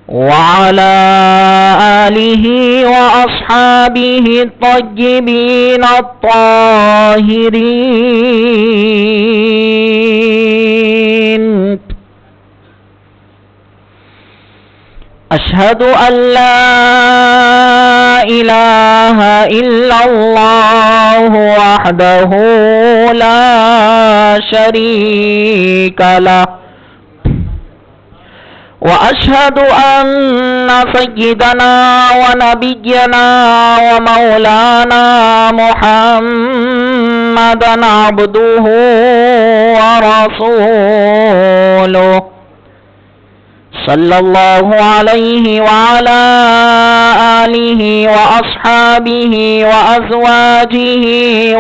وعلى آله وأصحابه الطيبين الطاهرين. أشهد أن لا إله إلا الله وحده لا شريك له، وأشهد أن سيدنا ونبينا ومولانا محمدًا عبده ورسوله، صلى الله عليه وعلى آله وأصحابه وأزواجه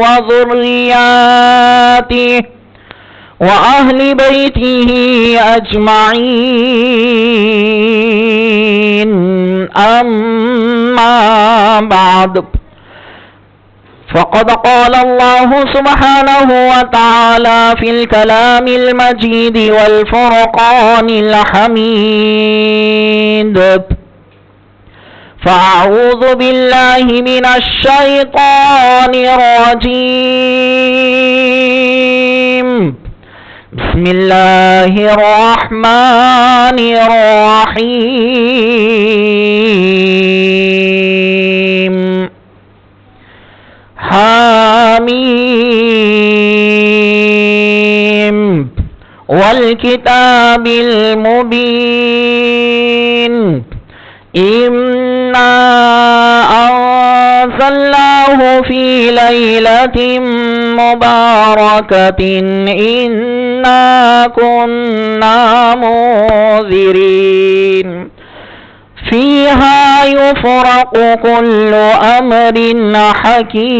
وذرياته وأهل بيته أجمعين. أما بعد، فقد قال الله سبحانه وتعالى في الكلام المجيد والفرقان الحميد: فأعوذ بالله من الشيطان الرجيم. بسم الله الرحمن الرحيم. حاميم والكتاب المبين. إنا أنزلناه في ليلة مباركة إنا كنا منذرين فيها يفرق كل أمر حكيم.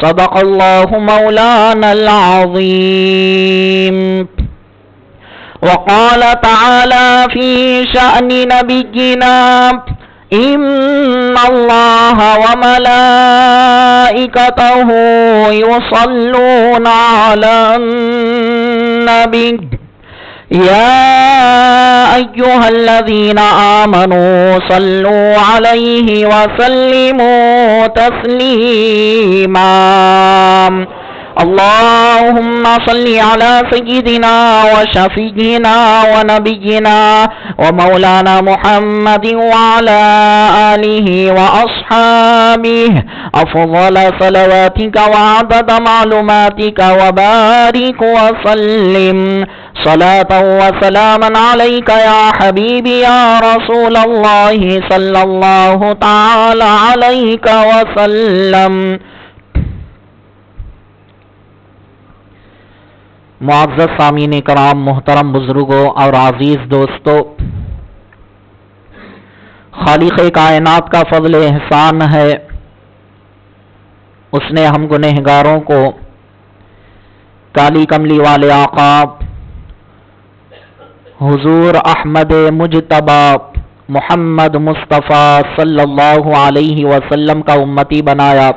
صدق الله مولانا العظيم. وقال تعالى في شأن نبينا: إن الله وملائكته يصلون على النبي يا أيها الذين آمنوا صلوا عليه وسلموا تسليما. اللهم صل على سيدنا وشفيعنا ونبينا ومولانا محمد وعلى آله وأصحابه أفضل صلواتك وعدد معلوماتك، وبارك وسلم صلاة وسلاما عليك يا حبيبي يا رسول الله صلى الله تعالى عليك وسلم. معزز سامعین کرام، محترم بزرگوں اور عزیز دوستو، خالق کائنات کا فضل احسان ہے، اس نے ہم گنہگاروں کو کالی کملی والے آقا حضور احمد مجتبی محمد مصطفیٰ صلی اللہ علیہ وسلم کا امتی بنایا۔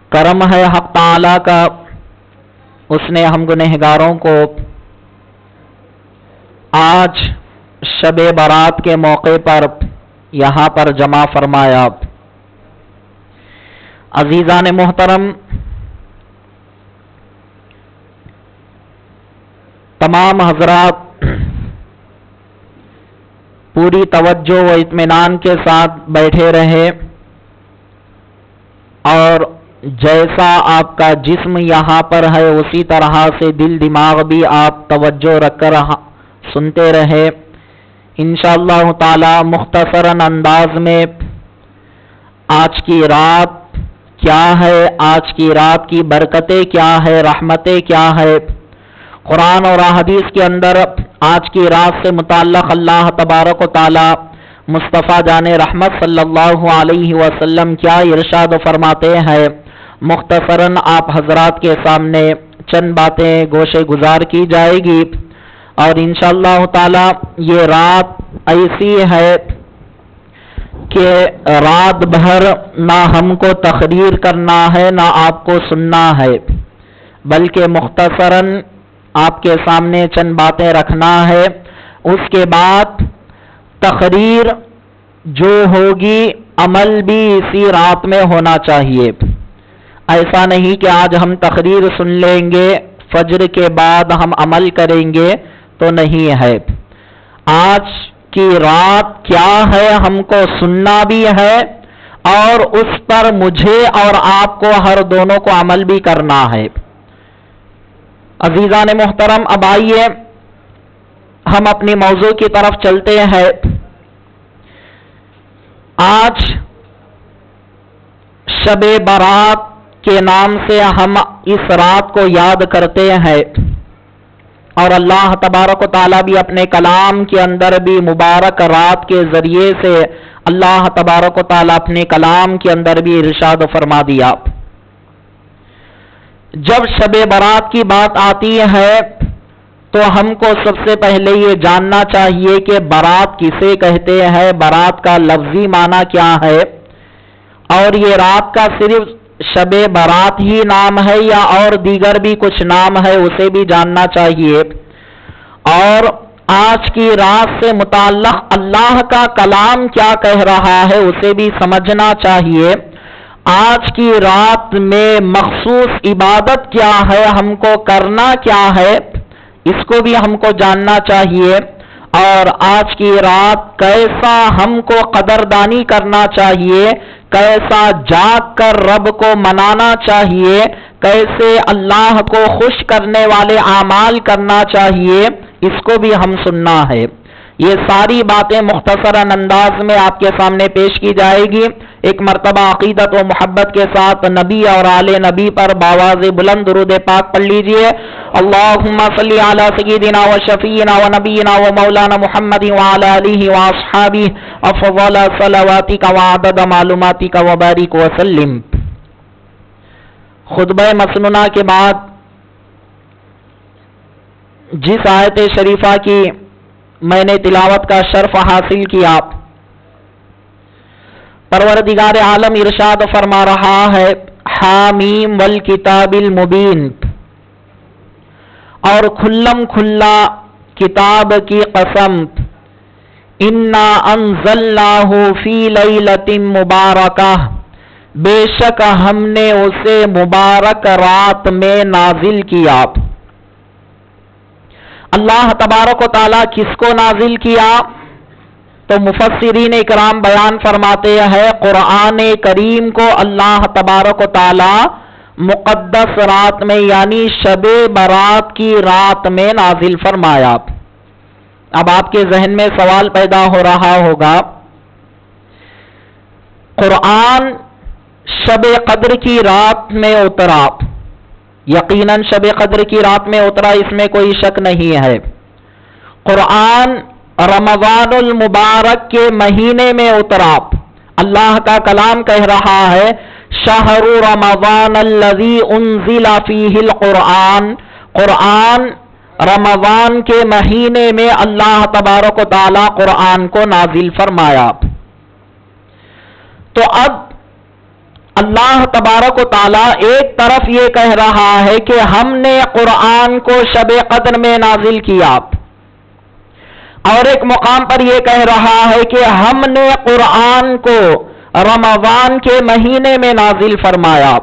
کرم ہے حق تعالی کا، اس نے ہم گنہگاروں کو آج شب برات کے موقع پر یہاں پر جمع فرمایا۔ عزیزان محترم، تمام حضرات پوری توجہ و اطمینان کے ساتھ بیٹھے رہے اور جیسا آپ کا جسم یہاں پر ہے اسی طرح سے دل دماغ بھی آپ توجہ رکھ کر سنتے رہے۔ انشاءاللہ تعالی مختصراً انداز میں آج کی رات کیا ہے، آج کی رات کی برکتیں کیا ہے، رحمتیں کیا ہے، قرآن اور حدیث کے اندر آج کی رات سے متعلق اللہ تبارک و تعالی مصطفیٰ جان رحمت صلی اللہ علیہ وسلم کیا ارشاد فرماتے ہیں، مختصراً آپ حضرات کے سامنے چند باتیں گوشے گزار کی جائے گی، اور انشاءاللہ تعالی یہ رات ایسی ہے کہ رات بھر نہ ہم کو تقریر کرنا ہے نہ آپ کو سننا ہے، بلکہ مختصراً آپ کے سامنے چند باتیں رکھنا ہے. اس کے بعد تقریر جو ہوگی عمل بھی اسی رات میں ہونا چاہیے. ایسا نہیں کہ آج ہم تقریر سن لیں گے فجر کے بعد ہم عمل کریں گے تو نہیں ہے. آج کی رات کیا ہے ہم کو سننا بھی ہے اور اس پر مجھے اور آپ کو ہر دونوں کو عمل بھی کرنا ہے. عزیزان محترم، اب آئیے ہم اپنی موضوع کی طرف چلتے ہیں. آج شب برات کے نام سے ہم اس رات کو یاد کرتے ہیں اور اللہ تبارک و تعالیٰ بھی اپنے کلام کے اندر بھی مبارک رات کے ذریعے سے اللہ تبارک و تعالیٰ اپنے کلام کے اندر بھی ارشاد فرما دیا. جب شب برات کی بات آتی ہے تو ہم کو سب سے پہلے یہ جاننا چاہیے کہ برات کسے کہتے ہیں، برات کا لفظی معنی کیا ہے، اور یہ رات کا صرف شب برات ہی نام ہے یا اور دیگر بھی کچھ نام ہے اسے بھی جاننا چاہیے. اور آج کی رات سے متعلق اللہ کا کلام کیا کہہ رہا ہے اسے بھی سمجھنا چاہیے. آج کی رات میں مخصوص عبادت کیا ہے، ہم کو کرنا کیا ہے، اس کو بھی ہم کو جاننا چاہیے. اور آج کی رات کیسا ہم کو قدردانی کرنا چاہیے، کیسا جاگ کر رب کو منانا چاہیے، کیسے اللہ کو خوش کرنے والے اعمال کرنا چاہیے، اس کو بھی ہم سننا ہے. یہ ساری باتیں مختصراً انداز میں آپ کے سامنے پیش کی جائے گی. ایک مرتبہ عقیدت و محبت کے ساتھ نبی اور آل نبی پر باواز بلند درود پاک پڑھ لیجئے. اللہم صلی علی سیدنا و شفیعنا و نبینا و مولانا محمد وعلی آلہ و اصحابہ افضل صلواتک و عدد معلوماتک و بارک وسلم. خطبہ مسنونہ کے بعد جس آیت شریفہ کی میں نے تلاوت کا شرف حاصل کیا، پروردگار عالم ارشاد فرما رہا ہے حامیم والکتاب المبین، اور کھلم کھلا کتاب کی قسم، انا انزلناہ فی لیلۃ مبارکہ، بے شک ہم نے اسے مبارک رات میں نازل کیا. اللہ تبارک و تعالیٰ کس کو نازل کیا؟ تو مفسرین اکرام بیان فرماتے ہیں قرآن کریم کو اللہ تبارک و تعالیٰ مقدس رات میں یعنی شب برات کی رات میں نازل فرمایا. اب آپ کے ذہن میں سوال پیدا ہو رہا ہوگا، قرآن شب قدر کی رات میں اترا، یقیناً شب قدر کی رات میں اترا، اس میں کوئی شک نہیں ہے. قرآن رمضان المبارک کے مہینے میں اترا. اللہ کا کلام کہہ رہا ہے شہر رمضان الذی انزل فیہ القرآن، قرآن رمضان کے مہینے میں اللہ تبارک و تعالی قرآن کو نازل فرمایا. تو اب اللہ تبارک و تعالی ایک طرف یہ کہہ رہا ہے کہ ہم نے قرآن کو شب قدر میں نازل کیا، اور ایک مقام پر یہ کہہ رہا ہے کہ ہم نے قرآن کو رمضان کے مہینے میں نازل فرمایا.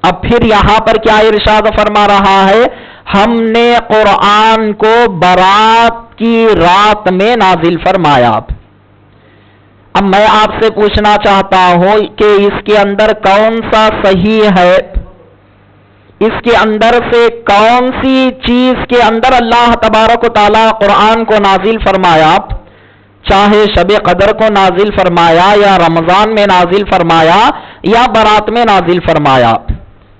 اب پھر یہاں پر کیا ارشاد فرما رہا ہے؟ ہم نے قرآن کو برات کی رات میں نازل فرمایا. اب میں آپ سے پوچھنا چاہتا ہوں کہ اس کے اندر کون سا صحیح ہے، اس کے اندر سے کون سی چیز کے اندر اللہ تبارک و تعالیٰ قرآن کو نازل فرمایا، چاہے شب قدر کو نازل فرمایا یا رمضان میں نازل فرمایا یا برات میں نازل فرمایا،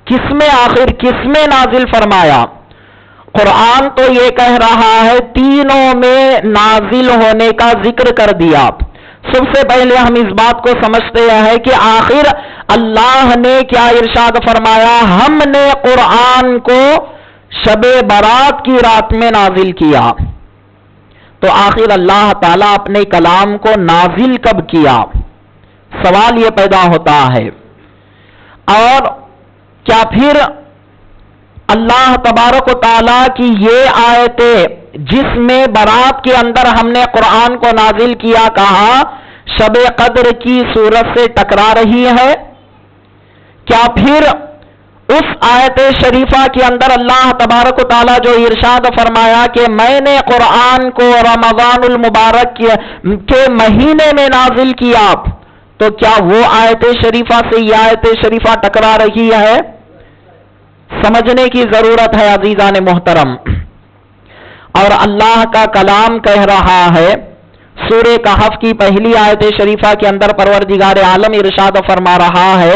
کس میں آخر کس میں نازل فرمایا؟ قرآن تو یہ کہہ رہا ہے تینوں میں نازل ہونے کا ذکر کر دیا. سب سے پہلے ہم اس بات کو سمجھتے ہیں کہ آخر اللہ نے کیا ارشاد فرمایا؟ ہم نے قرآن کو شب برات کی رات میں نازل کیا. تو آخر اللہ تعالیٰ اپنے کلام کو نازل کب کیا؟ سوال یہ پیدا ہوتا ہے. اور کیا پھر اللہ تبارک و تعالیٰ کی یہ آیتیں جس میں برات کے اندر ہم نے قرآن کو نازل کیا کہا شب قدر کی صورت سے ٹکرا رہی ہے؟ کیا پھر اس آیت شریفہ کے اندر اللہ تبارک و تعالیٰ جو ارشاد فرمایا کہ میں نے قرآن کو رمضان المبارک کے مہینے میں نازل کیا، تو کیا وہ آیت شریفہ سے یہ آیت شریفہ ٹکرا رہی ہے؟ سمجھنے کی ضرورت ہے عزیزان محترم۔ اور اللہ کا کلام کہہ رہا ہے سورہ کہف کی پہلی آیت شریفہ کے اندر پروردگار عالم ارشاد فرما رہا ہے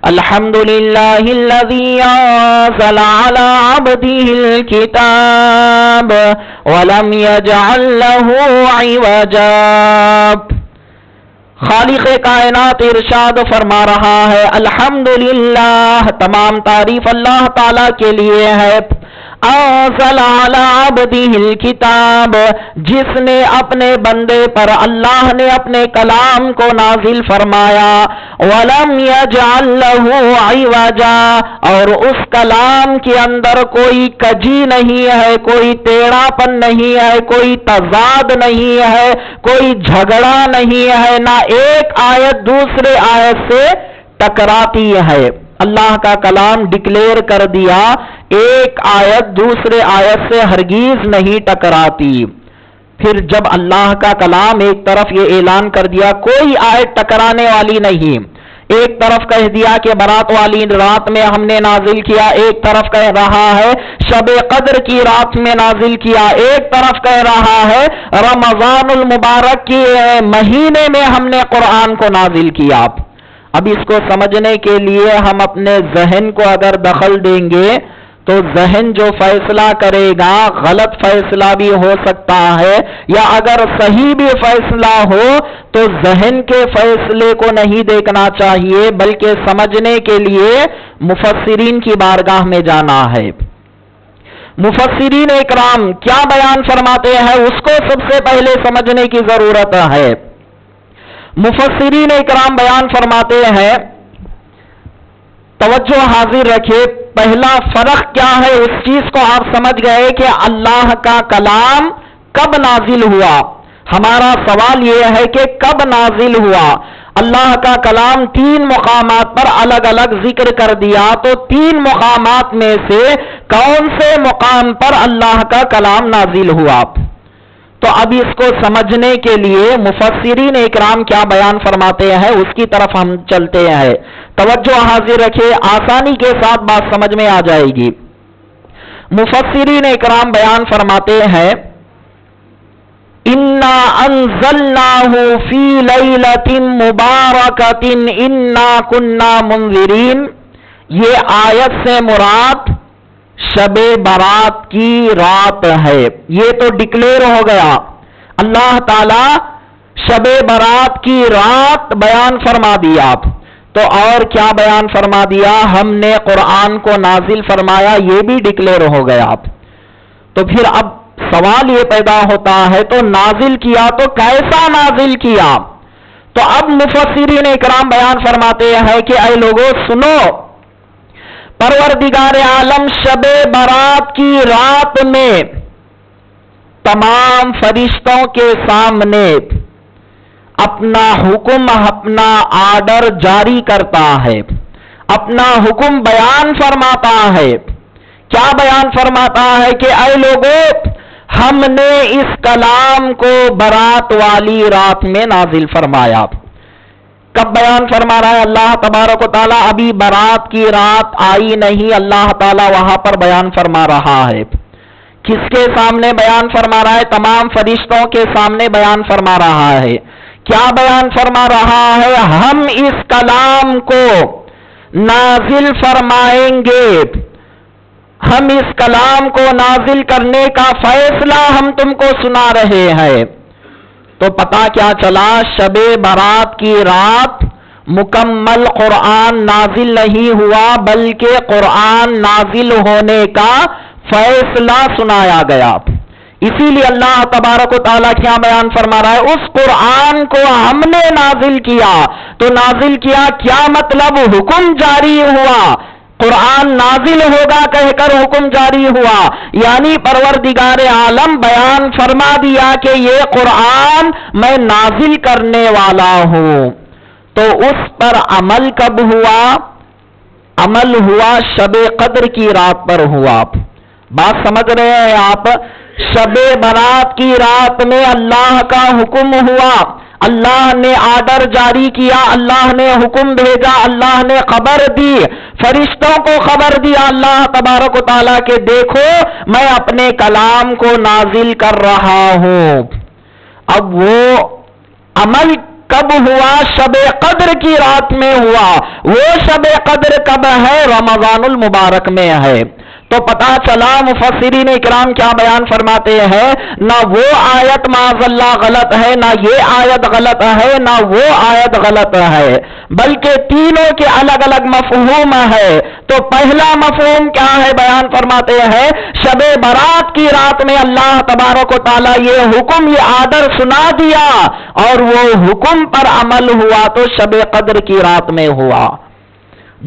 الحمدللہ الذی انزل علی عبدہ الکتاب ولم یجعل لہ عوجا۔ خالق کائنات ارشاد فرما رہا ہے الحمدللہ، تمام تعریف اللہ تعالی کے لیے ہے، انزل علی عبدہ الکتاب، جس نے اپنے بندے پر اللہ نے اپنے کلام کو نازل فرمایا، ولم یجعل لہ عوجا، اور اس کلام کے اندر کوئی کجی نہیں ہے، کوئی ٹیڑھا پن نہیں ہے، کوئی تضاد نہیں ہے، کوئی جھگڑا نہیں ہے، نہ ایک آیت دوسرے آیت سے ٹکراتی ہے۔ اللہ کا کلام ڈکلیئر کر دیا ایک آیت دوسرے آیت سے ہرگیز نہیں ٹکراتی۔ پھر جب اللہ کا کلام ایک طرف یہ اعلان کر دیا کوئی آیت ٹکرانے والی نہیں، ایک طرف کہہ دیا کہ برات والی رات میں ہم نے نازل کیا، ایک طرف کہہ رہا ہے شب قدر کی رات میں نازل کیا، ایک طرف کہہ رہا ہے رمضان المبارک کے مہینے میں ہم نے قرآن کو نازل کیا۔ اب اس کو سمجھنے کے لیے ہم اپنے ذہن کو اگر دخل دیں گے تو ذہن جو فیصلہ کرے گا غلط فیصلہ بھی ہو سکتا ہے، یا اگر صحیح بھی فیصلہ ہو تو ذہن کے فیصلے کو نہیں دیکھنا چاہیے بلکہ سمجھنے کے لیے مفسرین کی بارگاہ میں جانا ہے۔ مفسرین اکرام کیا بیان فرماتے ہیں اس کو سب سے پہلے سمجھنے کی ضرورت ہے۔ مفسرین اکرام بیان فرماتے ہیں، توجہ حاضر رکھے، پہلا فرق کیا ہے اس چیز کو آپ سمجھ گئے کہ اللہ کا کلام کب نازل ہوا۔ ہمارا سوال یہ ہے کہ کب نازل ہوا۔ اللہ کا کلام 3 مقامات پر الگ الگ ذکر کر دیا، تو 3 مقامات میں سے کون سے مقام پر اللہ کا کلام نازل ہوا؟ تو اب اس کو سمجھنے کے لیے مفسرین اکرام کیا بیان فرماتے ہیں اس کی طرف ہم چلتے ہیں۔ توجہ حاضر رکھے، آسانی کے ساتھ بات سمجھ میں آ جائے گی۔ مفسرین اکرام بیان فرماتے ہیں اِنَّا أَنزَلْنَاهُ فِي لَيْلَةٍ مُبَارَكَةٍ إِنَّا كُنَّا مُنذِرِينَ، یہ آیت سے مراد شب برات کی رات ہے۔ یہ تو ڈکلیئر ہو گیا، اللہ تعالی شب برات کی رات بیان فرما دیا، تو اور کیا بیان فرما دیا؟ ہم نے قرآن کو نازل فرمایا، یہ بھی ڈکلیئر ہو گیا۔ تو پھر اب سوال یہ پیدا ہوتا ہے تو نازل کیا تو کیسا نازل کیا؟ تو اب مفسرین اکرام بیان فرماتے ہیں کہ اے لوگوں سنو، پروردگار عالم شب برات کی رات میں تمام فرشتوں کے سامنے اپنا حکم، اپنا آرڈر جاری کرتا ہے، اپنا حکم بیان فرماتا ہے۔ کیا بیان فرماتا ہے کہ اے لوگوں ہم نے اس کلام کو برات والی رات میں نازل فرمایا۔ کب بیان فرما رہا ہے اللہ تبارک و تعالیٰ؟ ابھی برات کی رات آئی نہیں، اللہ تعالیٰ وہاں پر بیان فرما رہا ہے۔ کس کے سامنے بیان فرما رہا ہے؟ تمام فرشتوں کے سامنے بیان فرما رہا ہے۔ کیا بیان فرما رہا ہے؟ ہم اس کلام کو نازل فرمائیں گے، ہم اس کلام کو نازل کرنے کا فیصلہ ہم تم کو سنا رہے ہیں۔ تو پتہ کیا چلا؟ شب برات کی رات مکمل قرآن نازل نہیں ہوا بلکہ قرآن نازل ہونے کا فیصلہ سنایا گیا۔ اسی لیے اللہ تبارک و تعالیٰ کیا بیان فرما رہا ہے؟ اس قرآن کو ہم نے نازل کیا۔ تو نازل کیا کیا مطلب؟ حکم جاری ہوا، قرآن نازل ہوگا کہہ کر حکم جاری ہوا، یعنی پروردگار عالم بیان فرما دیا کہ یہ قرآن میں نازل کرنے والا ہوں، تو اس پر عمل کب ہوا؟ عمل ہوا شب قدر کی رات پر ہوا۔ بات سمجھ رہے ہیں آپ؟ شب برات کی رات میں اللہ کا حکم ہوا، اللہ نے آرڈر جاری کیا، اللہ نے حکم بھیجا، اللہ نے خبر دی، فرشتوں کو خبر دیا اللہ تبارک و تعالیٰ کہ دیکھو میں اپنے کلام کو نازل کر رہا ہوں۔ اب وہ عمل کب ہوا؟ شب قدر کی رات میں ہوا۔ وہ شب قدر کب ہے؟ رمضان المبارک میں ہے۔ تو پتا چلا مفسرین اکرام کیا بیان فرماتے ہیں، نہ وہ آیت معاذ اللہ غلط ہے، نہ یہ آیت غلط ہے، نہ وہ آیت غلط ہے، بلکہ تینوں کے الگ الگ مفہوم ہے۔ تو پہلا مفہوم کیا ہے؟ بیان فرماتے ہیں شب برات کی رات میں اللہ تبارک و تعالیٰ یہ حکم، یہ آرڈر سنا دیا اور وہ حکم پر عمل ہوا تو شب قدر کی رات میں ہوا۔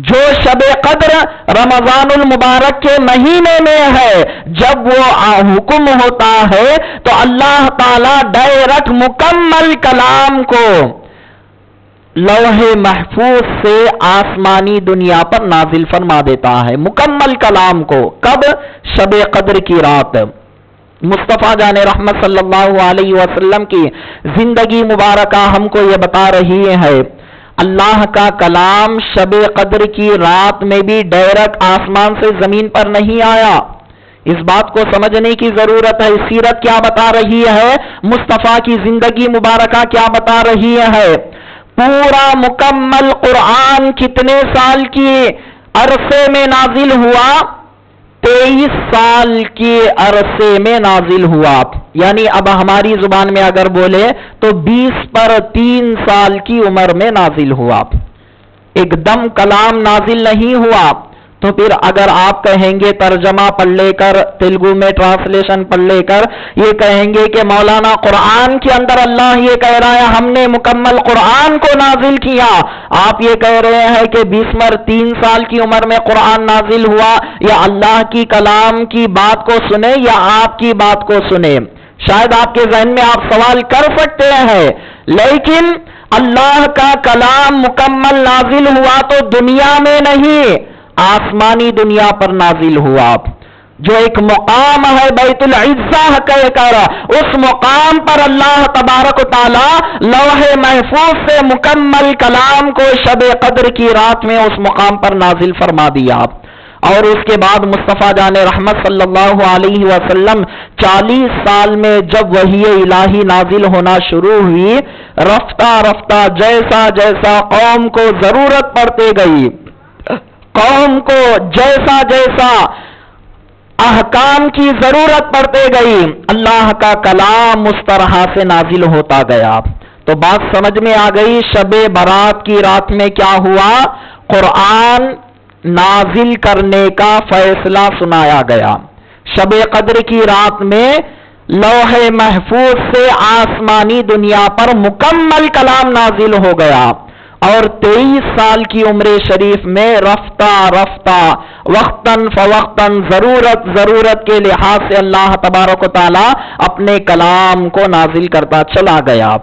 جو شب قدر رمضان المبارک کے مہینے میں ہے، جب وہ حکم ہوتا ہے تو اللہ تعالیٰ ڈائریکٹ مکمل کلام کو لوح محفوظ سے آسمانی دنیا پر نازل فرما دیتا ہے، مکمل کلام کو۔ کب؟ شب قدر کی رات۔ مصطفیٰ جان رحمت صلی اللہ علیہ وسلم کی زندگی مبارکہ ہم کو یہ بتا رہی ہے، اللہ کا کلام شب قدر کی رات میں بھی ڈائریکٹ آسمان سے زمین پر نہیں آیا۔ اس بات کو سمجھنے کی ضرورت ہے۔ سیرت کیا بتا رہی ہے، مصطفیٰ کی زندگی مبارکہ کیا بتا رہی ہے؟ پورا مکمل قرآن کتنے سال کی عرصے میں نازل ہوا؟ 23 سال کے عرصے میں نازل ہوا، یعنی اب ہماری زبان میں اگر بولے تو 20 پر 3 سال کی عمر میں نازل ہوا۔ ایک دم کلام نازل نہیں ہوا۔ تو پھر اگر آپ کہیں گے ترجمہ پڑھ لے کر، تیلگو میں ٹرانسلیشن پڑھ لے کر یہ کہیں گے کہ مولانا قرآن کے اندر اللہ یہ کہہ رہا ہے ہم نے مکمل قرآن کو نازل کیا، آپ یہ کہہ رہے ہیں کہ 20 پر 3 سال کی عمر میں قرآن نازل ہوا، یا اللہ کی کلام کی بات کو سنے یا آپ کی بات کو سنے؟ شاید آپ کے ذہن میں آپ سوال کر سکتے ہیں، لیکن اللہ کا کلام مکمل نازل ہوا تو دنیا میں نہیں، آسمانی دنیا پر نازل ہوا۔ جو ایک مقام ہے بیت العزہ کہہ کر، اس مقام پر اللہ تبارک و تعالی لوح محفوظ سے مکمل کلام کو شب قدر کی رات میں اس مقام پر نازل فرما دیا۔ اور اس کے بعد مصطفیٰ جان رحمت صلی اللہ علیہ وسلم 40 سال میں جب وحی الہی نازل ہونا شروع ہوئی، رفتہ رفتہ جیسا جیسا قوم کو ضرورت پڑتے گئی، قوم کو جیسا جیسا احکام کی ضرورت پڑتے گئی، اللہ کا کلام اس طرح سے نازل ہوتا گیا۔ تو بات سمجھ میں آ گئی، شب برات کی رات میں کیا ہوا؟ قرآن نازل کرنے کا فیصلہ سنایا گیا۔ شب قدر کی رات میں لوح محفوظ سے آسمانی دنیا پر مکمل کلام نازل ہو گیا، اور 23 سال کی عمر شریف میں رفتہ رفتہ وقتاً فوقتاً ضرورت کے لحاظ سے اللہ تبارک و تعالی اپنے کلام کو نازل کرتا چلا گیا۔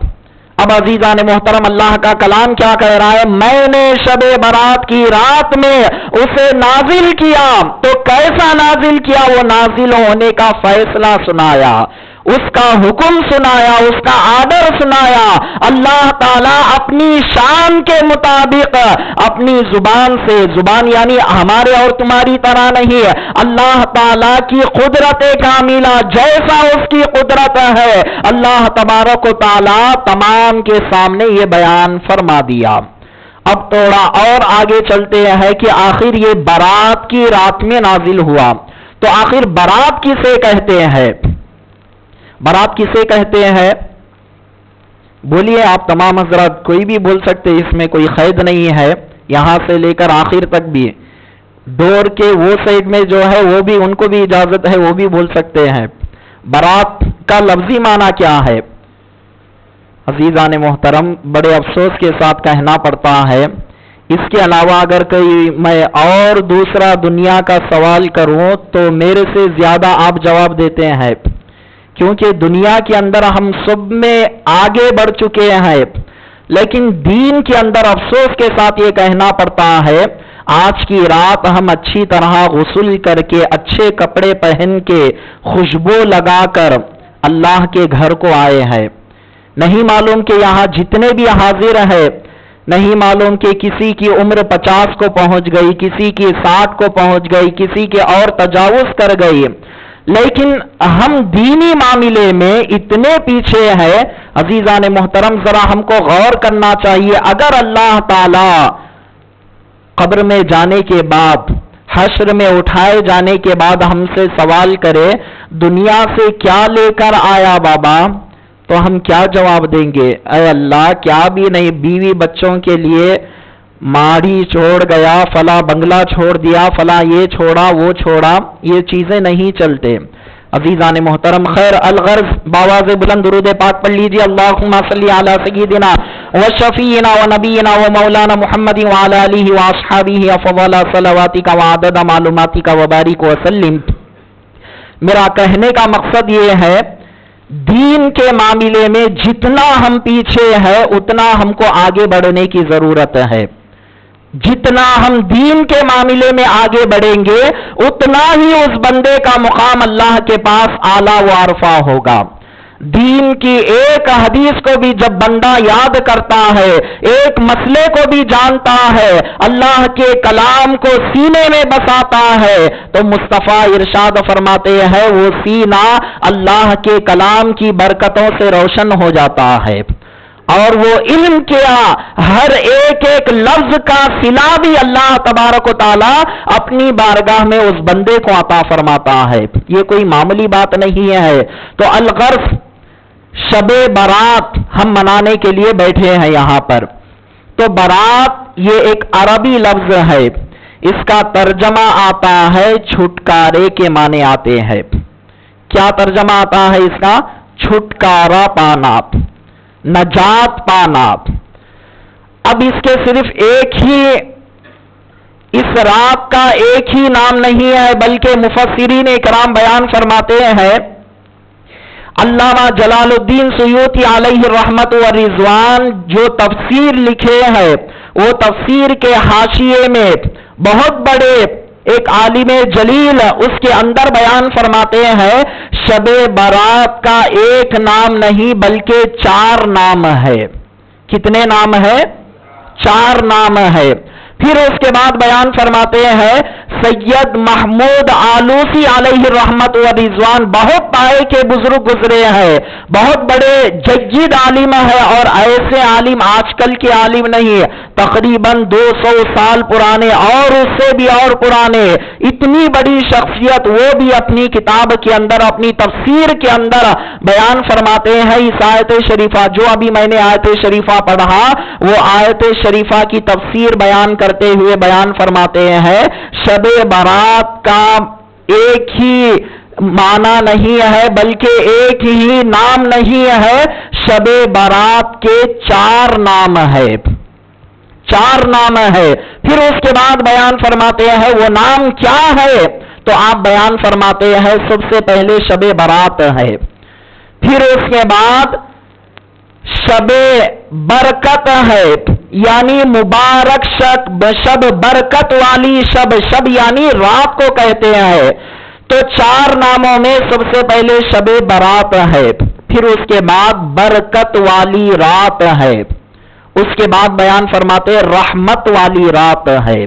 اب عزیزان محترم، اللہ کا کلام کیا کہہ رہا ہے؟ میں نے شب برات کی رات میں اسے نازل کیا۔ تو کیسا نازل کیا؟ وہ نازل ہونے کا فیصلہ سنایا، اس کا حکم سنایا، اس کا آرڈر سنایا۔ اللہ تعالیٰ اپنی شان کے مطابق اپنی زبان سے، زبان یعنی ہمارے اور تمہاری طرح نہیں، اللہ تعالیٰ کی قدرت کاملہ جیسا اس کی قدرت ہے، اللہ تبارک و تعالیٰ تمام کے سامنے یہ بیان فرما دیا۔ اب تھوڑا اور آگے چلتے ہیں کہ آخر یہ برات کی رات میں نازل ہوا، تو آخر برات کسے کہتے ہیں؟ برات کسے کہتے ہیں؟ بولیے آپ تمام حضرات، کوئی بھی بول سکتے، اس میں کوئی قید نہیں ہے، یہاں سے لے کر آخر تک بھی، ڈور کے وہ سائڈ میں جو ہے وہ بھی، ان کو بھی اجازت ہے، وہ بھی بول سکتے ہیں۔ برات کا لفظی معنی کیا ہے؟ عزیزان محترم، بڑے افسوس کے ساتھ کہنا پڑتا ہے، اس کے علاوہ اگر کوئی میں اور دوسرا دنیا کا سوال کروں تو میرے سے زیادہ آپ جواب دیتے ہیں، کیونکہ دنیا کے اندر ہم سب میں آگے بڑھ چکے ہیں، لیکن دین کے اندر افسوس کے ساتھ یہ کہنا پڑتا ہے آج کی رات ہم اچھی طرح غسل کر کے اچھے کپڑے پہن کے خوشبو لگا کر اللہ کے گھر کو آئے ہیں۔ نہیں معلوم کہ یہاں جتنے بھی حاضر ہیں، نہیں معلوم کہ کسی کی عمر 50 کو پہنچ گئی، کسی کی 60 کو پہنچ گئی، کسی کی اور تجاوز کر گئی، لیکن ہم دینی معاملے میں اتنے پیچھے ہیں۔ عزیزان محترم، ذرا ہم کو غور کرنا چاہیے، اگر اللہ تعالی قبر میں جانے کے بعد، حشر میں اٹھائے جانے کے بعد ہم سے سوال کرے دنیا سے کیا لے کر آیا بابا، تو ہم کیا جواب دیں گے؟ اے اللہ، کیا بھی نہیں، بیوی بچوں کے لیے ماڑی چھوڑ گیا، فلاں بنگلہ چھوڑ دیا، فلاں یہ چھوڑا وہ چھوڑا، یہ چیزیں نہیں چلتے۔ عزیزان محترم، خیر الغرض باواز بلند درود پاک پڑھ لیجیے، اللہم صلی علی سیدنا و شفیعنا و نبینا و مولانا محمد و علی آلہ و اصحابہ افضل صلواتک و عدد معلوماتک و بارک وسلم۔ میرا کہنے کا مقصد یہ ہے، دین کے معاملے میں جتنا ہم پیچھے ہیں اتنا ہم کو آگے بڑھنے کی ضرورت ہے۔ جتنا ہم دین کے معاملے میں آگے بڑھیں گے اتنا ہی اس بندے کا مقام اللہ کے پاس اعلیٰ و ارفع ہوگا۔ دین کی ایک حدیث کو بھی جب بندہ یاد کرتا ہے، ایک مسئلے کو بھی جانتا ہے، اللہ کے کلام کو سینے میں بساتا ہے، تو مصطفیٰ ارشاد فرماتے ہیں وہ سینہ اللہ کے کلام کی برکتوں سے روشن ہو جاتا ہے، اور وہ علم کیا ہر ایک ایک لفظ کا صلہ بھی اللہ تبارک و تعالی اپنی بارگاہ میں اس بندے کو عطا فرماتا ہے۔ یہ کوئی معمولی بات نہیں ہے۔ تو الغرض شب برات ہم منانے کے لیے بیٹھے ہیں یہاں پر، تو برات یہ ایک عربی لفظ ہے، اس کا ترجمہ آتا ہے چھٹکارے کے معنی آتے ہیں۔ کیا ترجمہ آتا ہے اس کا؟ چھٹکارا پانا، نجات پانا۔ اب اس کے صرف ایک ہی، اس رات کا ایک ہی نام نہیں ہے، بلکہ مفسرین اکرام بیان فرماتے ہیں، علامہ جلال الدین سیوطی علیہ الرحمت و رضوان جو تفسیر لکھے ہیں، وہ تفسیر کے حاشیے میں بہت بڑے ایک عالم جلیل اس کے اندر بیان فرماتے ہیں شب برات کا ایک نام نہیں بلکہ 4 نام ہے۔ کتنے نام ہے؟ 4 نام ہے۔ پھر اس کے بعد بیان فرماتے ہیں سید محمود آلوسی علیہ الرحمت و رضوان بہت پائے کے بزرگ گزرے ہیں، بہت بڑے جید عالم ہے، اور ایسے عالم آج کل کے عالم نہیں، تقریباً 200 سال پرانے اور اس سے بھی اور پرانے، اتنی بڑی شخصیت، وہ بھی اپنی کتاب کے اندر، اپنی تفسیر کے اندر بیان فرماتے ہیں اس آیت شریفہ، جو ابھی میں نے آیت شریفہ پڑھا، وہ آیت شریفہ کی تفسیر بیان کرتے ہوئے بیان فرماتے ہیں شب برات کا ایک ہی معنی نہیں ہے بلکہ ایک ہی نام نہیں ہے، شب برات کے 4 نام ہے، 4 نام ہے۔ پھر اس کے بعد بیان فرماتے ہیں وہ نام کیا ہے، تو آپ بیان فرماتے ہیں سب سے پہلے شب برات ہے، پھر اس کے بعد شب برکت ہے، یعنی مبارک شب، برکت والی شب، شب یعنی رات کو کہتے ہیں، تو 4 ناموں میں سب سے پہلے شب برات ہے، پھر اس کے بعد برکت والی رات ہے، اس کے بعد بیان فرماتے رحمت والی رات ہے،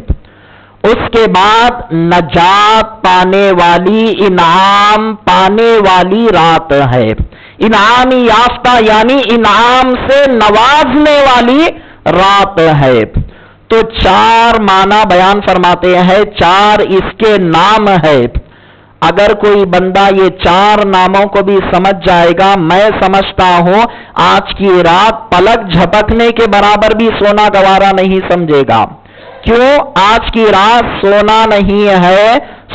اس کے بعد نجات پانے والی، انعام پانے والی رات ہے، انعام یافتہ یعنی انعام سے نوازنے والی رات ہے۔ تو 4 معنی بیان فرماتے ہیں، 4 اس کے نام ہے۔ اگر کوئی بندہ یہ 4 ناموں کو بھی سمجھ جائے گا، میں سمجھتا ہوں آج کی رات پلک جھپکنے کے برابر بھی سونا گوارا نہیں سمجھے گا۔ کیوں؟ آج کی رات سونا نہیں ہے،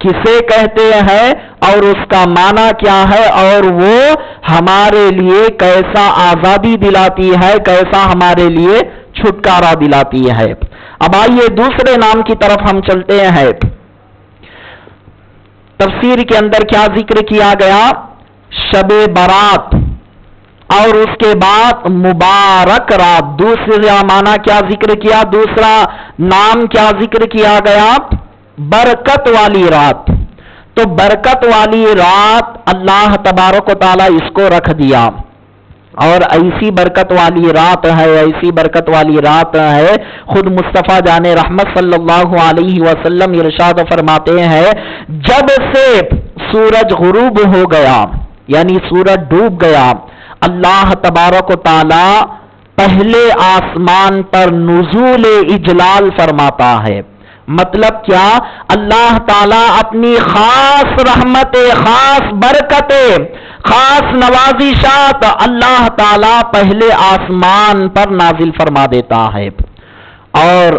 کسے کہتے ہیں اور اس کا معنی کیا ہے، اور وہ ہمارے لیے کیسا آزادی دلاتی ہے، کیسا ہمارے لیے چھٹکارا دلاتی ہے۔ اب آئیے دوسرے نام کی طرف ہم چلتے ہیں۔ تفسیر کے اندر کیا ذکر کیا گیا؟ شب برات، اور اس کے بعد مبارک رات۔ دوسرا معنی کیا ذکر کیا؟ دوسرا نام کیا ذکر کیا گیا؟ برکت والی رات۔ تو برکت والی رات اللہ تبارک و تعالی اس کو رکھ دیا، اور ایسی برکت والی رات ہے، ایسی برکت والی رات ہے، خود مصطفیٰ جان رحمت صلی اللہ علیہ وسلم ارشاد فرماتے ہیں، جب سے سورج غروب ہو گیا یعنی سورج ڈوب گیا، اللہ تبارک و تعالی پہلے آسمان پر نزول اجلال فرماتا ہے۔ مطلب کیا؟ اللہ تعالیٰ اپنی خاص رحمت، خاص برکت، خاص نوازشات اللہ تعالیٰ پہلے آسمان پر نازل فرما دیتا ہے، اور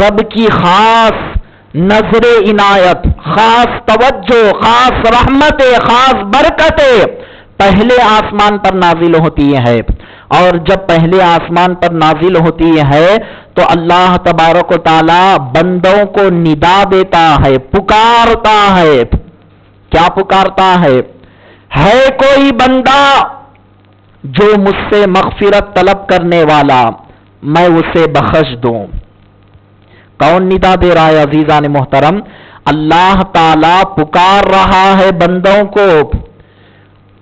رب کی خاص نظر عنایت، خاص توجہ، خاص رحمت، خاص برکت پہلے آسمان پر نازل ہوتی ہے۔ اور جب پہلے آسمان پر نازل ہوتی ہے تو اللہ تبارک و تعالی بندوں کو ندا دیتا ہے، پکارتا ہے۔ کیا پکارتا ہے؟ کوئی بندہ جو مجھ سے مغفرت طلب کرنے والا، میں اسے بخش دوں۔ کون ندا دے رہا ہے عزیزان محترم؟ اللہ تعالی پکار رہا ہے بندوں کو۔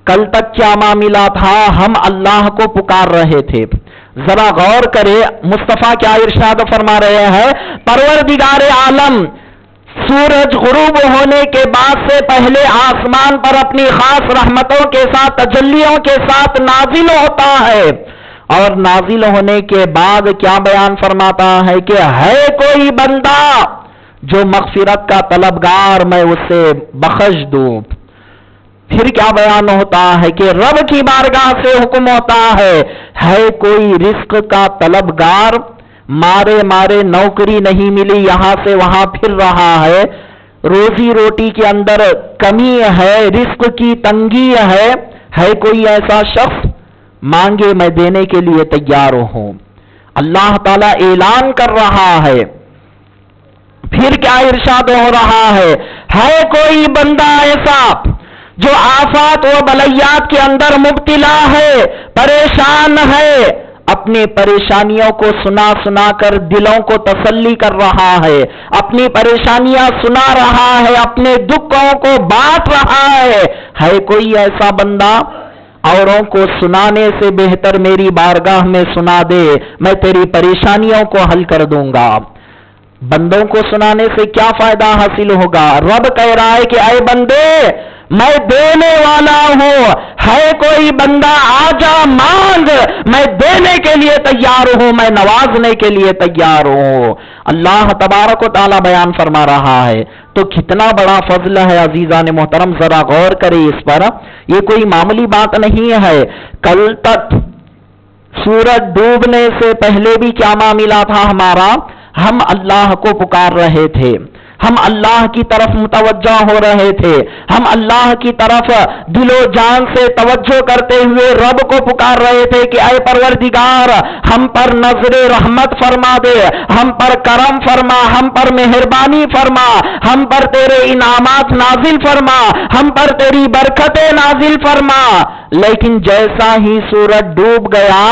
کل تک کیا معاملہ تھا؟ ہم اللہ کو پکار رہے تھے۔ ذرا غور کرے مصطفیٰ کیا ارشاد فرما رہے ہیں، پروردگار عالم سورج غروب ہونے کے بعد سے پہلے آسمان پر اپنی خاص رحمتوں کے ساتھ، تجلیوں کے ساتھ نازل ہوتا ہے، اور نازل ہونے کے بعد کیا بیان فرماتا ہے کہ ہے کوئی بندہ جو مغفرت کا طلبگار، میں اسے بخش دوں۔ پھر کیا بیان ہوتا ہے کہ رب کی بارگاہ سے حکم ہوتا ہے کوئی رزق کا طلبگار، مارے نوکری نہیں ملی، یہاں سے وہاں پھر رہا ہے، روزی روٹی کے اندر کمی ہے، رزق کی تنگی ہے کوئی ایسا شخص؟ مانگے میں دینے کے لیے تیار ہوں۔ اللہ تعالیٰ اعلان کر رہا ہے۔ پھر کیا ارشاد ہو رہا ہے کوئی بندہ ایسا جو آفات و بلیات کے اندر مبتلا ہے، پریشان ہے، اپنی پریشانیوں کو سنا کر دلوں کو تسلی کر رہا ہے، اپنی پریشانیاں سنا رہا ہے، اپنے دکھوں کو بانٹ رہا ہے کوئی ایسا بندہ؟ اوروں کو سنانے سے بہتر میری بارگاہ میں سنا دے، میں تیری پریشانیوں کو حل کر دوں گا۔ بندوں کو سنانے سے کیا فائدہ حاصل ہوگا؟ رب کہہ رہا ہے کہ اے بندے، میں دینے والا ہوں، ہے کوئی بندہ آجا مانگ، میں دینے کے لیے تیار ہوں، میں نوازنے کے لیے تیار ہوں۔ اللہ تبارک و تعالی بیان فرما رہا ہے۔ تو کتنا بڑا فضل ہے عزیزان محترم، ذرا غور کریں اس پر، یہ کوئی معمولی بات نہیں ہے۔ کل تک سورج ڈوبنے سے پہلے بھی کیا معاملہ تھا ہمارا؟ ہم اللہ کو پکار رہے تھے، ہم اللہ کی طرف متوجہ ہو رہے تھے، ہم اللہ کی طرف دل و جان سے توجہ کرتے ہوئے رب کو پکار رہے تھے کہ اے پروردگار، ہم پر نظر رحمت فرما دے، ہم پر کرم فرما، ہم پر مہربانی فرما، ہم پر تیرے انعامات نازل فرما، ہم پر تیری برکتیں نازل فرما۔ لیکن جیسا ہی سورج ڈوب گیا،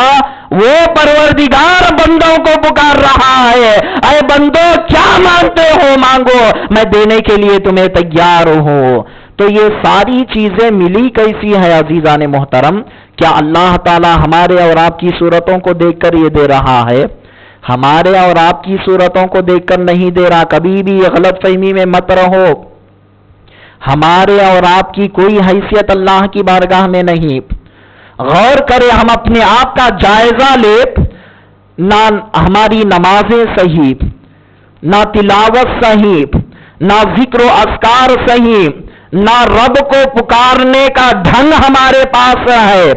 وہ پروردگار بندوں کو پکار رہا ہے، اے بندو کیا مانگتے ہو مانگو، میں دینے کے لیے تمہیں تیار ہوں۔ تو یہ ساری چیزیں ملی کیسی ہے عزیزان محترم؟ کیا اللہ تعالی ہمارے اور آپ کی صورتوں کو دیکھ کر یہ دے رہا ہے؟ ہمارے اور آپ کی صورتوں کو دیکھ کر نہیں دے رہا۔ کبھی بھی یہ غلط فہمی میں مت رہو، ہمارے اور آپ کی کوئی حیثیت اللہ کی بارگاہ میں نہیں۔ غور کرے، ہم اپنے آپ کا جائزہ لے، نہ ہماری نمازیں صحیح، نہ تلاوت صحیح، نہ ذکر و اذکار صحیح، نہ رب کو پکارنے کا ڈھنگ ہمارے پاس ہے۔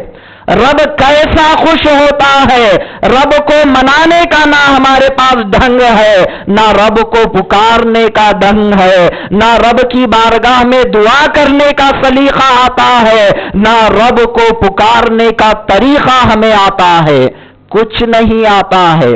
رب کیسا خوش ہوتا ہے، رب کو منانے کا نہ ہمارے ہمارے پاس ڈھنگ ہے، نہ رب کو پکارنے کا ڈھنگ ہے، نہ رب کی بارگاہ میں دعا کرنے کا سلیقہ آتا ہے، نہ رب کو پکارنے کا طریقہ ہمیں آتا ہے، کچھ نہیں آتا ہے۔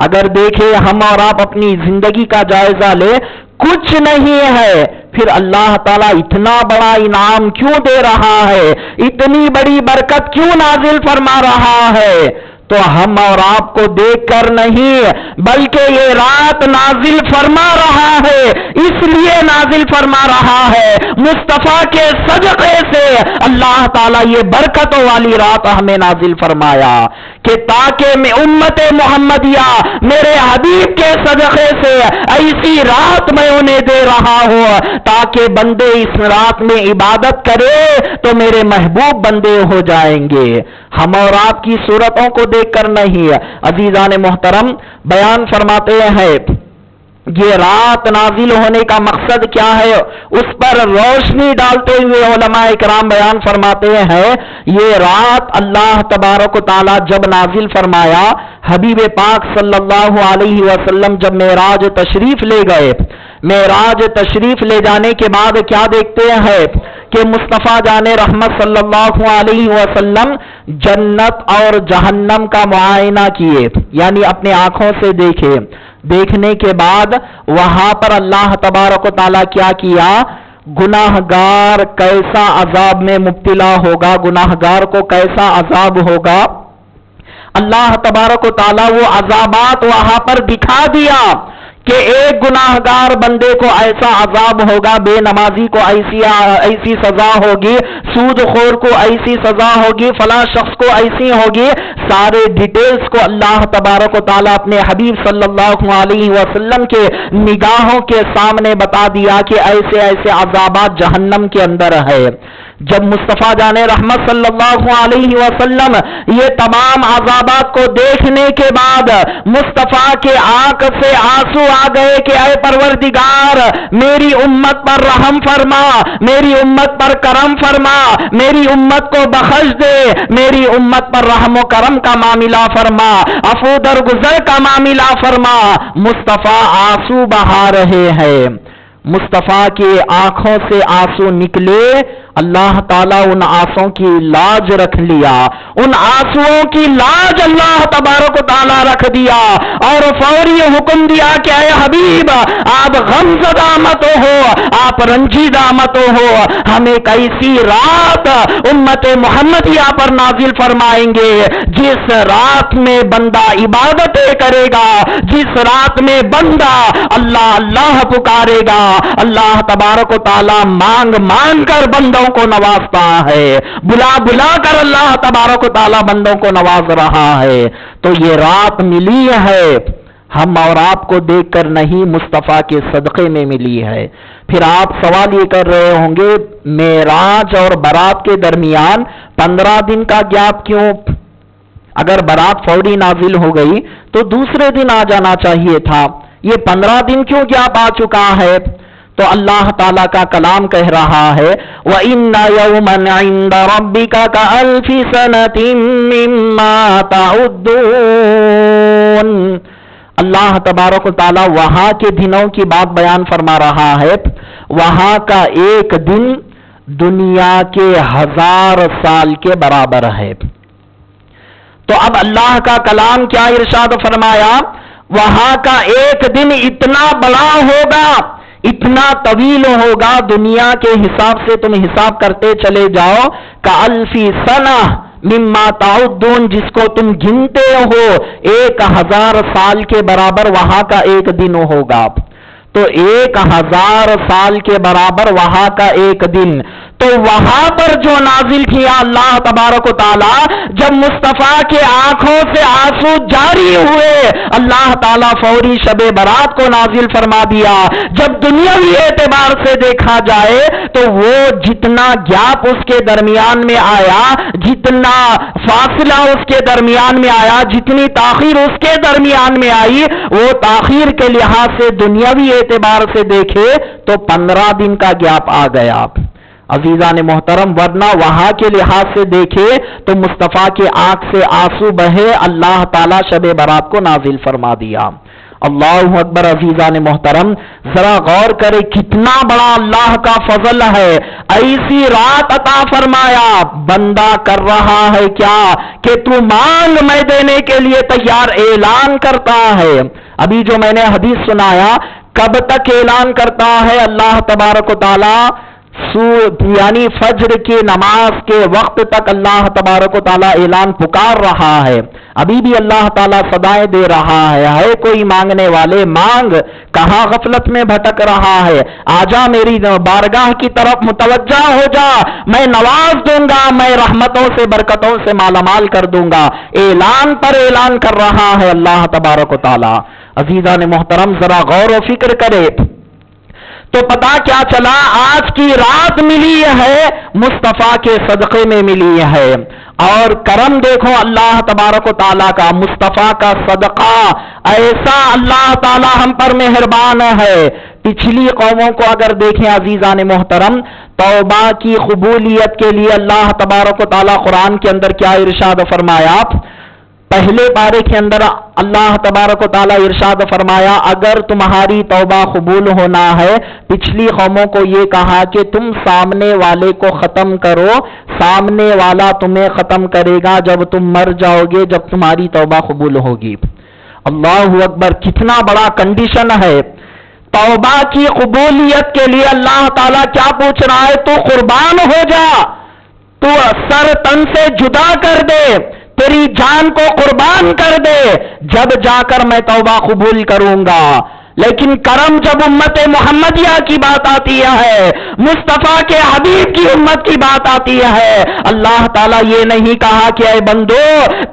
اگر دیکھیں ہم اور آپ اپنی زندگی کا جائزہ لیں، کچھ نہیں ہے، پھر اللہ تعالیٰ اتنا بڑا انعام کیوں دے رہا ہے، اتنی بڑی برکت کیوں نازل فرما رہا ہے؟ تو ہم اور آپ کو دیکھ کر نہیں، بلکہ یہ رات نازل فرما رہا ہے، اس لیے نازل فرما رہا ہے، مصطفیٰ کے صدقے سے اللہ تعالیٰ یہ برکتوں والی رات ہمیں نازل فرمایا کہ تاکہ میں امت محمدیہ میرے حبیب کے صدقے سے ایسی رات میں انہیں دے رہا ہوں تاکہ بندے اس رات میں عبادت کرے تو میرے محبوب بندے ہو جائیں گے۔ ہم اور آپ کی صورتوں کو دیکھ کر نہیں، عزیزان محترم بیان فرماتے ہیں یہ رات نازل ہونے کا مقصد کیا ہے، اس پر روشنی ڈالتے ہوئے علماء کرام بیان فرماتے ہیں یہ رات اللہ تبارک و تعالی جب نازل فرمایا، حبیب پاک صلی اللہ علیہ وسلم جب معراج تشریف لے گئے، معراج تشریف لے جانے کے بعد کیا دیکھتے ہیں کہ مصطفیٰ جان رحمت صلی اللہ علیہ وسلم جنت اور جہنم کا معائنہ کیے، یعنی اپنے آنکھوں سے دیکھے، دیکھنے کے بعد وہاں پر اللہ تبارک و تعالیٰ کیا کیا، گناہگار کیسا عذاب میں مبتلا ہوگا، گناہگار کو کیسا عذاب ہوگا، اللہ تبارک و تعالیٰ وہ عذابات وہاں پر دکھا دیا کہ ایک گناہگار بندے کو ایسا عذاب ہوگا، بے نمازی کو ایسی سزا ہوگی، سود خور کو ایسی سزا ہوگی، فلاں شخص کو ایسی ہوگی، سارے ڈیٹیلز کو اللہ تبارک و تعالیٰ اپنے حبیب صلی اللہ علیہ وسلم کے نگاہوں کے سامنے بتا دیا کہ ایسے ایسے عذابات جہنم کے اندر ہے۔ جب مصطفیٰ جان رحمت صلی اللہ علیہ وسلم یہ تمام عذابات کو دیکھنے کے بعد مصطفیٰ کے آنکھ سے آنسو آ گئے کہ اے پروردگار میری امت پر رحم فرما، میری امت پر کرم فرما، میری امت کو بخش دے، میری امت پر رحم و کرم کا معاملہ فرما، عفو درگزر کا معاملہ فرما۔ مصطفیٰ آنسو بہا رہے ہیں، مصطفیٰ کی آنکھوں سے آنسو نکلے، اللہ تعالیٰ ان آنسوں کی لاج رکھ لیا، ان آنسوؤں کی لاج اللہ تبارک و تعالیٰ رکھ دیا اور فوری حکم دیا کہ اے حبیب آپ غمزدہ مت ہو، آپ رنجیدہ مت ہو، ہم ایک ایسی رات امت محمدیہ پر نازل فرمائیں گے جس رات میں بندہ عبادتیں کرے گا، جس رات میں بندہ اللہ اللہ پکارے گا، اللہ تبارک و تعالیٰ مانگ مانگ کر بندوں کو نوازتا ہے، بلا بلا کر اللہ تبارک و تعالیٰ بندوں کو نواز رہا ہے۔ تو یہ رات ملی ہے، ہم اور آپ کو دیکھ کر نہیں، مصطفیٰ کے صدقے میں ملی ہے۔ پھر آپ سوال یہ کر رہے ہوں گے معراج اور برات کے درمیان 15 دن کا گیپ کیوں؟ اگر برات فوری نازل ہو گئی تو دوسرے دن آ جانا چاہیے تھا، یہ 15 دن کیوں گیپ آ چکا ہے؟ تو اللہ تعالیٰ کا کلام کہہ رہا ہے وَإِنَّ يَوْمًا عِندَ رَبِّكَ كَأَلْفِ سَنَةٍ مِّمَّا تَعُدُّونَ۔ اللہ تبارک و تعالیٰ وہاں کے دنوں کی بات بیان فرما رہا ہے، وہاں کا ایک دن دنیا کے 1000 سال کے برابر ہے۔ تو اب اللہ کا کلام کیا ارشاد فرمایا، وہاں کا ایک دن اتنا بڑا ہوگا، اتنا طویل ہوگا، دنیا کے حساب سے تم حساب کرتے چلے جاؤ، کَأَلْفِ سَنَةٍ مِّمَّا تَعُدُّونَ، جس کو تم گنتے ہو 1000 سال کے برابر وہاں کا ایک دن ہوگا۔ تو 1000 سال کے برابر وہاں کا ایک دن، تو وہاں پر جو نازل کیا اللہ تبارک و تعالیٰ، جب مصطفیٰ کے آنکھوں سے آنسو جاری ہوئے، اللہ تعالیٰ فوری شب برات کو نازل فرما دیا۔ جب دنیاوی اعتبار سے دیکھا جائے تو وہ جتنا گیپ اس کے درمیان میں آیا، جتنا فاصلہ اس کے درمیان میں آیا، جتنی تاخیر اس کے درمیان میں آئی، وہ تاخیر کے لحاظ سے دنیاوی اعتبار سے دیکھے تو 15 دن کا گیپ آ گیا۔ عزیزان محترم، ورنہ وہاں کے لحاظ سے دیکھے تو مصطفیٰ کے آنکھ سے آنسو بہے، اللہ تعالیٰ شب برات کو نازل فرما دیا۔ اللہ اکبر۔ عزیزان محترم، ذرا غور کرے کتنا بڑا اللہ کا فضل ہے، ایسی رات عطا فرمایا۔ بندہ کر رہا ہے کیا کہ تو مانگ میں دینے کے لیے تیار، اعلان کرتا ہے۔ ابھی جو میں نے حدیث سنایا، کب تک اعلان کرتا ہے اللہ تبارک و تعالی؟ یعنی فجر کی نماز کے وقت تک اللہ تبارک و تعالیٰ اعلان پکار رہا ہے۔ ابھی بھی اللہ تعالیٰ صدائیں دے رہا ہے کوئی مانگنے والے مانگ، کہاں غفلت میں بھٹک رہا ہے؟ آجا میری بارگاہ کی طرف متوجہ ہو جا، میں نواز دوں گا، میں رحمتوں سے برکتوں سے مالا مال کر دوں گا۔ اعلان پر اعلان کر رہا ہے اللہ تبارک و تعالیٰ۔ عزیزان محترم، ذرا غور و فکر کرے تو پتا کیا چلا، آج کی رات ملی ہے مصطفیٰ کے صدقے میں ملی ہے۔ اور کرم دیکھو اللہ تبارک و تعالیٰ کا، مصطفیٰ کا صدقہ، ایسا اللہ تعالیٰ ہم پر مہربان ہے۔ پچھلی قوموں کو اگر دیکھیں عزیزان محترم، توبہ کی قبولیت کے لیے اللہ تبارک و تعالیٰ قرآن کے اندر کیا ارشاد فرمایا؟ پہلے پارے کے اندر اللہ تبارک و تعالیٰ ارشاد فرمایا، اگر تمہاری توبہ قبول ہونا ہے، پچھلی قوموں کو یہ کہا کہ تم سامنے والے کو ختم کرو، سامنے والا تمہیں ختم کرے گا جب تم مر جاؤ گے، جب تمہاری توبہ قبول ہوگی۔ اللہ اکبر، کتنا بڑا کنڈیشن ہے۔ توبہ کی قبولیت کے لیے اللہ تعالیٰ کیا پوچھ رہا ہے؟ تو قربان ہو جا، تو سر تن سے جدا کر دے، تیری جان کو قربان کر دے، جب جا کر میں توبہ قبول کروں گا۔ لیکن کرم جب امت محمدیہ کی بات آتی ہے، مصطفیٰ کے حبیب کی امت کی بات آتی ہے، اللہ تعالیٰ یہ نہیں کہا کہ اے بندو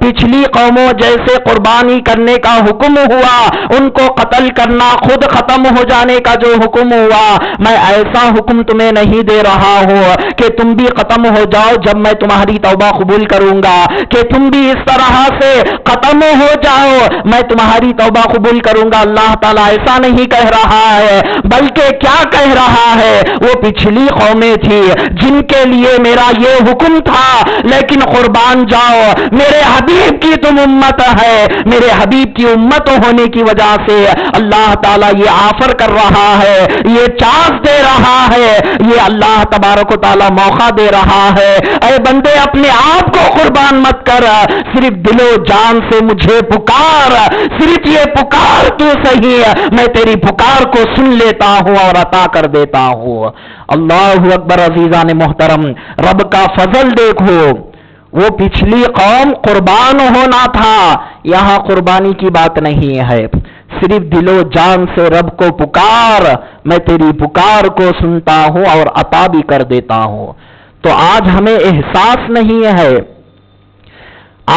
پچھلی قوموں جیسے قربانی کرنے کا حکم ہوا، ان کو قتل کرنا، خود ختم ہو جانے کا جو حکم ہوا، میں ایسا حکم تمہیں نہیں دے رہا ہوں کہ تم بھی ختم ہو جاؤ جب میں تمہاری توبہ قبول کروں گا، کہ تم بھی اس طرح سے ختم ہو جاؤ میں تمہاری توبہ قبول کروں گا۔ اللہ تعالیٰ ایسا نہیں کہہ رہا ہے، بلکہ کیا کہہ رہا ہے؟ وہ پچھلی قومیں تھی جن کے لیے میرا یہ حکم تھا، لیکن قربان جاؤ، میرے حبیب کی تم امت ہے، میرے حبیب کی امت ہونے کی وجہ سے اللہ تعالیٰ یہ آفر کر رہا ہے، یہ چانس دے رہا ہے، یہ اللہ تبارک و تعالیٰ موقع دے رہا ہے، اے بندے اپنے آپ کو قربان مت کر، صرف دل و جان سے مجھے پکار، صرف یہ پکار تو صحیح، میں تیری پکار کو سن لیتا ہوں اور عطا کر دیتا ہوں۔ اللہ اکبر۔ عزیزان محترم، رب کا فضل دیکھو، وہ پچھلی قوم قربان ہونا تھا، یہاں قربانی کی بات نہیں ہے، صرف دل و جان سے رب کو پکار، میں تیری پکار کو سنتا ہوں اور عطا بھی کر دیتا ہوں۔ تو آج ہمیں احساس نہیں ہے،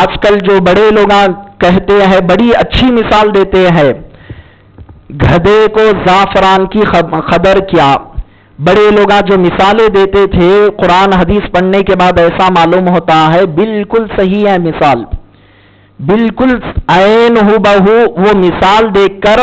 آج کل جو بڑے لوگ کہتے ہیں، بڑی اچھی مثال دیتے ہیں، گدھے کو زعفران کی قدر کیا۔ بڑے لوگ جو مثالیں دیتے تھے قرآن حدیث پڑھنے کے بعد ایسا معلوم ہوتا ہے بالکل صحیح ہے مثال، بالکل عین ہو بہو وہ مثال دیکھ کر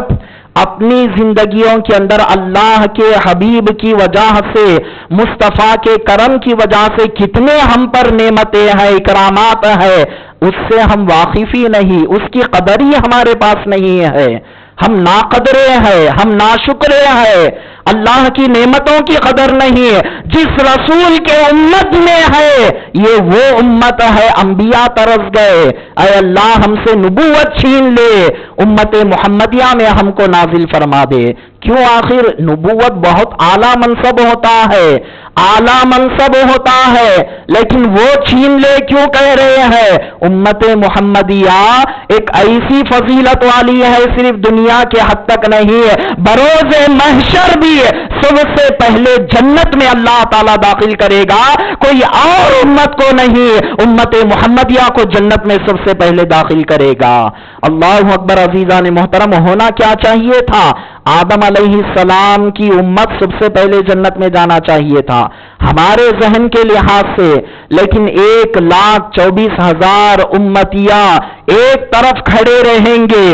اپنی زندگیوں کے اندر اللہ کے حبیب کی وجہ سے، مصطفیٰ کے کرم کی وجہ سے کتنے ہم پر نعمتیں ہیں، اکرامات ہیں، اس سے ہم واقف ہی نہیں، اس کی قدر ہی ہمارے پاس نہیں ہے، ہم ناقدرے ہیں، ہم ناشکرے ہیں، اللہ کی نعمتوں کی قدر نہیں۔ جس رسول کے امت میں ہے یہ وہ امت ہے، انبیاء ترس گئے، اے اللہ ہم سے نبوت چھین لے، امت محمدیہ میں ہم کو نازل فرما دے۔ کیوں؟ آخر نبوت بہت اعلیٰ منصب ہوتا ہے، اعلیٰ منصب ہوتا ہے، لیکن وہ چھین لے کیوں کہہ رہے ہیں؟ امت محمدیہ ایک ایسی فضیلت والی ہے، صرف دنیا کے حد تک نہیں، بروز محشر بھی سب سے پہلے جنت میں اللہ تعالیٰ داخل کرے گا، کوئی اور امت کو نہیں، امت محمدیہ کو جنت میں سب سے پہلے داخل کرے گا۔ اللہ اکبر۔ عزیزان محترم، ہونا کیا چاہیے تھا؟ آدم علیہ السلام کی امت سب سے پہلے جنت میں جانا چاہیے تھا ہمارے ذہن کے لحاظ سے، لیکن 1,24,000 امتیاں ایک طرف کھڑے رہیں گے.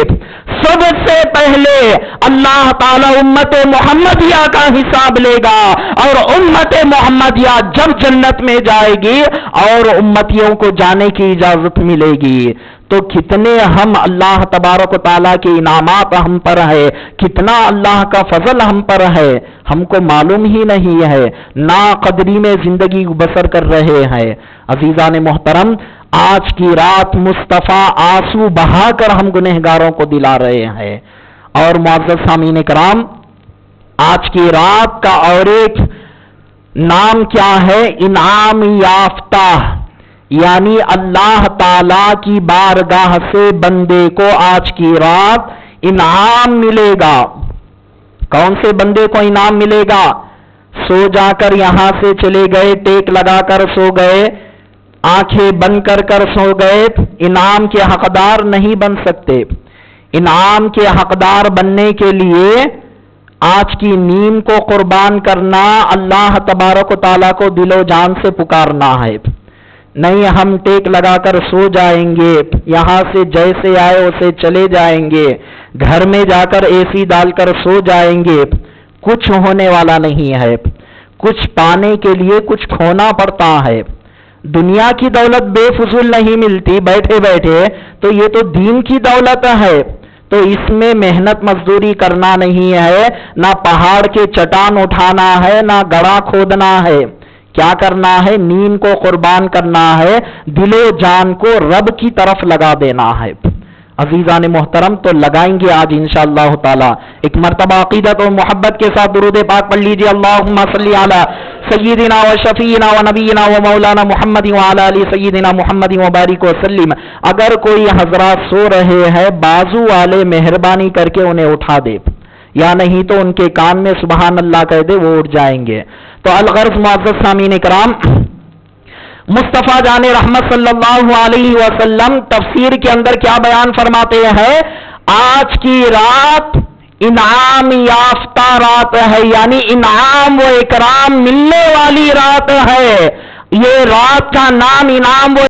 سب سے پہلے اللہ تعالی امت محمدیہ کا حساب لے گا، اور امت محمدیہ جب جنت میں جائے گی اور امتیوں کو جانے کی اجازت ملے گی. تو کتنے ہم اللہ تبارک و تعالیٰ کے انعامات ہم پر ہے، کتنا اللہ کا فضل ہم پر ہے، ہم کو معلوم ہی نہیں ہے، نا قدری میں زندگی بسر کر رہے ہیں. عزیزان محترم، آج کی رات مصطفیٰ آنسو بہا کر ہم گنہگاروں کو دلا رہے ہیں. اور معزز سامعین کرام، آج کی رات کا اور ایک نام کیا ہے؟ انعام یافتہ، یعنی اللہ تعالی کی بارگاہ سے بندے کو آج کی رات انعام ملے گا. کون سے بندے کو انعام ملے گا؟ سو جا کر یہاں سے چلے گئے، ٹیک لگا کر سو گئے، آنکھیں بند کر سو گئے، انعام کے حقدار نہیں بن سکتے. انعام کے حقدار بننے کے لیے آج کی نیند کو قربان کرنا، اللہ تبارک و تعالیٰ کو دل و جان سے پکارنا ہے. نہیں ہم ٹیک لگا کر سو جائیں گے، یہاں سے جیسے آئے اسے چلے جائیں گے، گھر میں جا کر اے سی ڈال کر سو جائیں گے، کچھ ہونے والا نہیں ہے. کچھ پانے کے لیے کچھ کھونا پڑتا ہے. دنیا کی دولت بے فضول نہیں ملتی بیٹھے بیٹھے، تو یہ تو دین کی دولت ہے. تو اس میں محنت مزدوری کرنا نہیں ہے، نہ پہاڑ کے چٹان اٹھانا ہے، نہ گڑھا کھودنا ہے. کیا کرنا ہے؟ نیند کو قربان کرنا ہے، دل و جان کو رب کی طرف لگا دینا ہے. عزیزان محترم، تو لگائیں گے آج انشاءاللہ تعالی. ایک مرتبہ عقیدت و محبت کے ساتھ درود پاک پڑھ لیجیے. اللہم صلی علی سیدنا و شفیعنا و نبینا و مولانا محمد و علی آل سیدنا محمد و بارک وسلم. اگر کوئی حضرات سو رہے ہیں، بازو والے مہربانی کر کے انہیں اٹھا دے، یا نہیں تو ان کے کان میں سبحان اللہ کہہ دے، وہ اٹھ جائیں گے. تو الغرض معزز سامعین کرام، مصطفیٰ جان رحمت صلی اللہ علیہ وسلم تفسیر کے اندر کیا بیان فرماتے ہیں؟ آج کی رات انعام یافتہ رات ہے، یعنی انعام و اکرام ملنے والی رات ہے. یہ رات کا نام انعام و